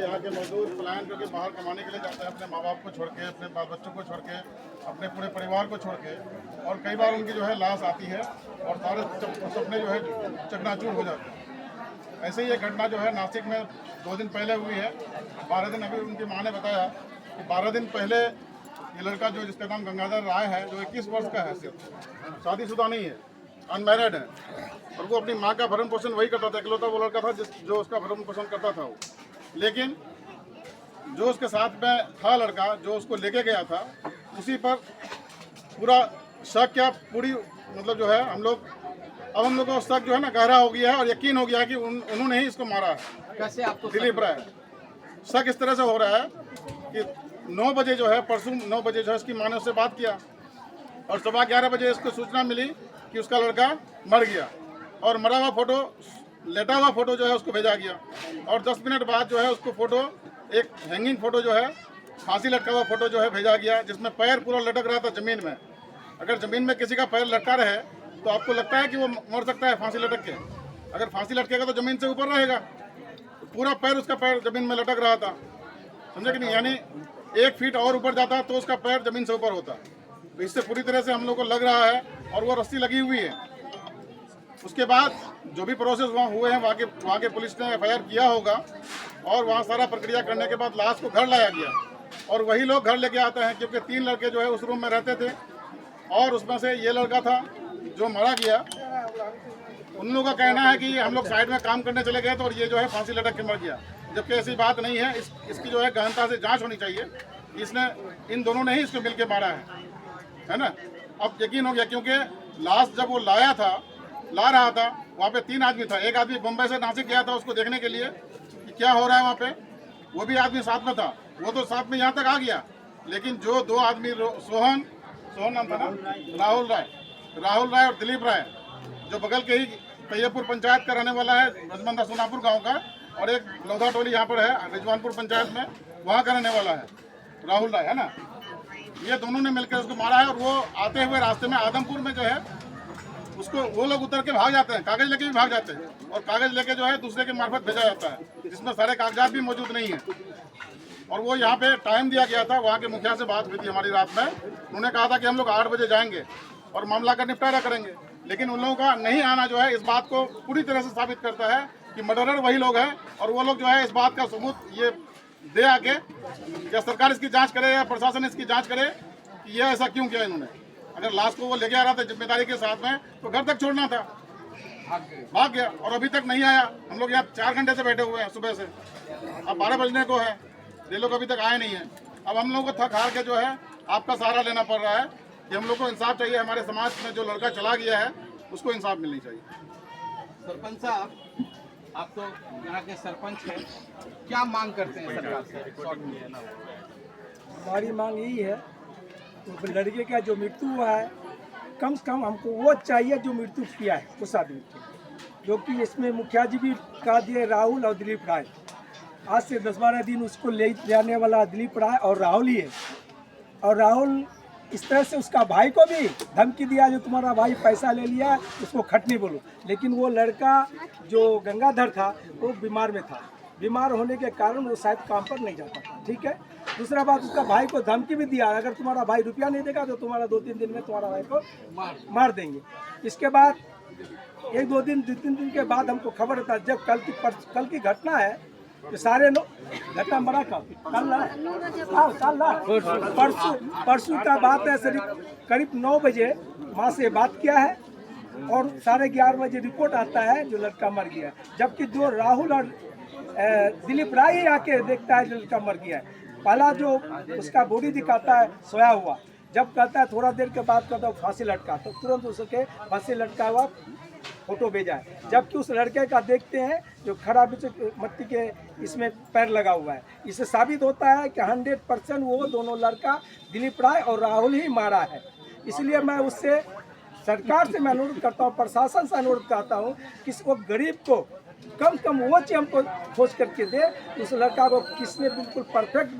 यहाँ के मजदूर पलायन करके बाहर कमाने के लिए जाते हैं, अपने माँ बाप को छोड़ के, अपने बाल बच्चों को छोड़ के, अपने पूरे परिवार को छोड़ के, और कई बार उनकी जो है लाश आती है और सारे सपने जो है चकनाचूर हो जाते हैं। ऐसे ही एक घटना जो है नासिक में 2 दिन पहले हुई है। 12 दिन, अभी उनकी माँ ने बताया कि 12 दिन पहले ये लड़का जो जिसका नाम गंगाधर राय है, जो 21 वर्ष का है, सिर्फ शादीशुदा नहीं है, अनमैरिड है, और वो अपनी माँ का भरण पोषण वही करता था। इकलौता वो लड़का था जो उसका भरण पोषण करता था वो। लेकिन जो उसके साथ में था लड़का, जो उसको लेके गया था, उसी पर पूरा शक, क्या पूरी मतलब जो है हम लोग को शक जो है ना गहरा हो गया है और यकीन हो गया है कि उन्होंने ही इसको मारा है। कैसे आपको दिलीप राय। शक इस तरह से हो रहा है कि 9 बजे जो है, परसों 9 बजे जो है इसकी माँ ने उससे बात किया और सुबह 11 बजे इसको सूचना मिली कि उसका लड़का मर गया, और मरा हुआ फोटो, लेटा हुआ फोटो जो है उसको भेजा गया। और 10 मिनट बाद जो है उसको फोटो, एक हैंगिंग फोटो जो है, फांसी लटका हुआ फोटो जो है भेजा गया, जिसमें पैर पूरा लटक रहा था ज़मीन में। अगर ज़मीन में किसी का पैर लटका रहे तो आपको लगता है कि वो मर सकता है फांसी लटक के? अगर फांसी लटकेगा तो ज़मीन से ऊपर रहेगा। पूरा पैर, उसका पैर ज़मीन में लटक रहा था, समझे कि नहीं? यानी 1 फीट और ऊपर जाता तो उसका पैर ज़मीन से ऊपर होता। तो इससे पूरी तरह से हम लोग को लग रहा है, और वो रस्सी लगी हुई है। उसके बाद जो भी प्रोसेस वहाँ हुए हैं, वहाँ के पुलिस ने FIR किया होगा, और वहाँ सारा प्रक्रिया करने के बाद लाश को घर लाया गया। और वही लोग घर लेके आते हैं, क्योंकि 3 लड़के जो है उस रूम में रहते थे, और उसमें से ये लड़का था जो मारा गया। उन लोगों का कहना है कि हम लोग साइड में काम करने चले गए तो, और ये जो है फांसी लटक के मर गया, जबकि ऐसी बात नहीं है। इसकी जो है गहनता से जांच होनी चाहिए। इसने, इन दोनों ने ही इसको मिलके मारा है ना? अब यकीन हो गया, क्योंकि लाश जब वो ला रहा था, वहाँ पे 3 आदमी था। एक आदमी बम्बई से नासिक गया था उसको देखने के लिए कि क्या हो रहा है वहाँ पे, वो भी आदमी साथ में था, वो तो साथ में यहाँ तक आ गया। लेकिन जो 2 आदमी, सोहन नाम था ना, राहुल राय और दिलीप राय, जो बगल के ही तैयबपुर पंचायत का रहने वाला है, रजमंदा सोनापुर गांव का, और एक लौधा टोली यहाँ पर है रिजवानपुर पंचायत में, वहाँ का रहने वाला है राहुल राय, है ना? ये दोनों ने मिलकर उसको मारा है। और वो आते हुए रास्ते में आदमपुर में जो है उसको, वो लोग उतर के भाग जाते हैं, कागज लेके भी भाग जाते हैं, और कागज लेके जो है दूसरे के मार्फत भेजा जाता है, जिसमें सारे कागजात भी मौजूद नहीं है। और वो यहाँ पे टाइम दिया गया था, वहाँ के मुखिया से बात हुई थी हमारी रात में, उन्होंने कहा था कि हम लोग 8 बजे जाएंगे और मामला का निपटारा करेंगे। लेकिन उन लोगों का नहीं आना जो है इस बात को पूरी तरह से साबित करता है कि मर्डरर वही लोग हैं, और वो लोग जो है इस बात का सबूत ये दे आके, या सरकार इसकी जांच करे या प्रशासन इसकी जांच करे कि ये ऐसा क्यों किया इन्होंने। अगर लाश को वो लेके आ रहा था जिम्मेदारी के साथ में, तो घर तक छोड़ना था, भाग गया, और अभी तक नहीं आया। हम लोग यहाँ 4 घंटे से बैठे हुए हैं सुबह से, अब 12 बजने को है, ये लोग अभी तक आए नहीं है। अब हम लोग को थक हार के जो है आपका सहारा लेना पड़ रहा है कि हम लोग को इंसाफ चाहिए। हमारे समाज में जो लड़का चला गया है उसको इंसाफ मिलनी चाहिए। सरपंच साहब, आप तो यहाँ के सरपंच हैं, क्या मांग करते हैं सरकार से? हमारी मांग यही है, तो लड़के का जो मृत्यु हुआ है, कम से कम हमको वो चाहिए जो मृत्यु किया है उस आदमी को, जो कि इसमें मुखिया जी भी कहा दिए, राहुल और दिलीप राय। आज से 10-12 दिन उसको ले जाने वाला दिलीप राय और राहुल ही है। और राहुल इस तरह से उसका भाई को भी धमकी दिया, जो तुम्हारा भाई पैसा ले लिया उसको खटनी बोलो। लेकिन वो लड़का जो गंगाधर था वो बीमार में था, बीमार होने के कारण वो शायद काम पर नहीं जाता था, ठीक है। दूसरा बात, उसका भाई को धमकी भी दिया, अगर तुम्हारा भाई रुपया नहीं देगा तो तुम्हारा 2-3 दिन में तुम्हारा भाई को मार देंगे। इसके बाद 1-2 दिन 2-3 दिन के बाद हमको खबर होता है, जब कल की घटना है, तो सारे लोग, घटना बड़ा परसों का बात है, करीब 9 बजे माँ से बात किया है, और 11:30 बजे रिपोर्ट आता है जो लड़का मर गया। जबकि जो राहुल और दिलीप राय ही आके देखता है जो लड़का मर गया है। पहला जो उसका बॉडी दिखाता है सोया हुआ, जब कहता है थोड़ा देर के बाद कहता है फांसी लटका, तो तुरंत उसके फांसी लटका हुआ फोटो भेजा है। जबकि उस लड़के का देखते हैं जो खड़ा मट्टी के इसमें पैर लगा हुआ है। इससे साबित होता है कि 100% वो दोनों लड़का दिलीप राय और राहुल ही मारा है। इसलिए मैं उससे, सरकार से मैं अनुरोध करता हूँ, प्रशासन से अनुरोध करता हूँ कि वो गरीब को कम से कम वो चीज हमको खोज करके दे। उस लड़का को किसने बिल्कुल परफेक्ट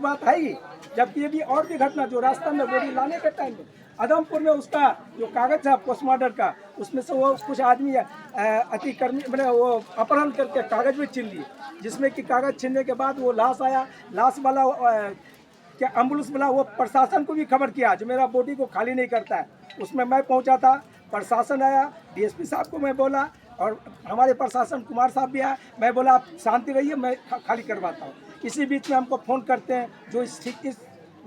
बात है ही। जबकि ये भी और भी घटना जो रास्ता में बॉडी लाने के टाइम में आदमपुर में उसका जो कागज था पोस्टमार्टम का, उसमें से वो कुछ आदमी अतिक्रमी मैंने वो अपहरण करके कागज भी छीन लिए, जिसमें कि कागज छीनने के बाद वो लाश आया। लाश वाला क्या एम्बुलेंस वाला वो प्रशासन को भी खबर किया जो मेरा बॉडी को खाली नहीं करता है। उसमें मैं पहुंचा था, प्रशासन आया, डीएसपी साहब को मैं बोला और हमारे प्रशासन कुमार साहब भी आए। मैं बोला आप शांति रहिए, मैं खाली करवाता हूँ। इसी बीच में हमको फ़ोन करते हैं जो इस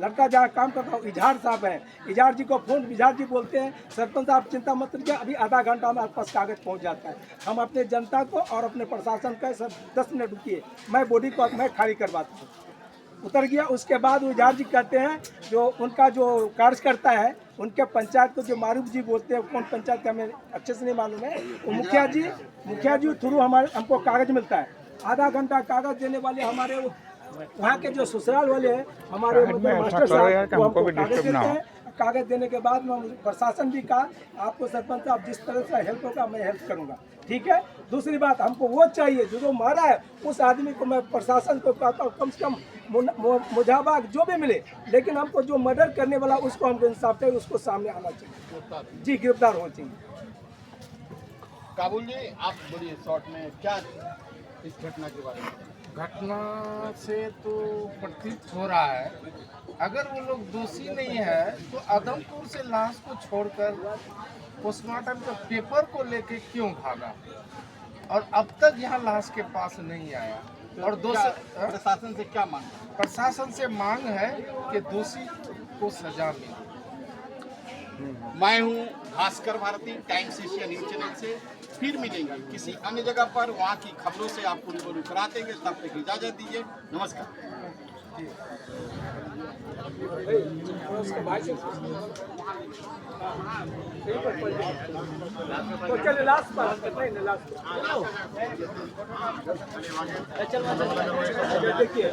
लड़का जहाँ काम करता हूँ इजहार साहब है, इजहार जी को फ़ोन, इजहार जी बोलते हैं सरपंच साहब चिंता मत करिए, अभी आधा घंटा में आपके पास कागज पहुँच जाता है। हम अपने जनता को और अपने प्रशासन का सर 10 मिनट रुकिए, मैं बॉडी को मैं खाली करवाता हूँ। उतर गया। उसके बाद वो इजहार जी कहते हैं जो उनका जो कार्यकर्ता है उनके पंचायत को जो मारूफ जी बोलते हैं, कौन पंचायत का हमें अच्छे से नहीं मालूम है, वो मुखिया जी थ्रू हमको कागज मिलता है। आधा घंटा कागज देने वाले हमारे वहाँ के जो ससुराल वाले हैं हमारे मास्टर साहब वो हमको कागज देते हैं। कागज देने के बाद में प्रशासन भी कहा आपको सरपंच साहब जिस तरह से हेल्प होगा मैं हेल्प करूँगा, ठीक है। दूसरी बात हमको वो चाहिए जो मारा है उस आदमी को, मैं प्रशासन को कहता हूँ कम से कम मुजाहरा जो भी मिले, लेकिन हमको जो मर्डर करने वाला उसको हमको इंसाफ चाहिए, उसको सामने आना चाहिए जी, गिरफ्तार होना चाहिए। काबुल जी आप बोलिए शॉर्ट में क्या इस घटना के बारे में? घटना से तो प्रतीत हो रहा है अगर वो लोग दोषी नहीं है तो आदमपुर से लाश को छोड़कर पोस्टमार्टम के पेपर को लेके क्यों भागा और अब तक यहाँ लाश के पास नहीं आया। और प्रशासन से क्या मांग? प्रशासन से मांग है कि दोषी को सजा मिले। मैं हूँ Bhaskar Bharti, Times Asia News channel से। फिर मिलेंगे किसी अन्य जगह पर, वहाँ की खबरों से आपको रूबरू करा देंगे। तब तक इजाजत दीजिए, नमस्कार। तो चलिए लास्ट पर देखिए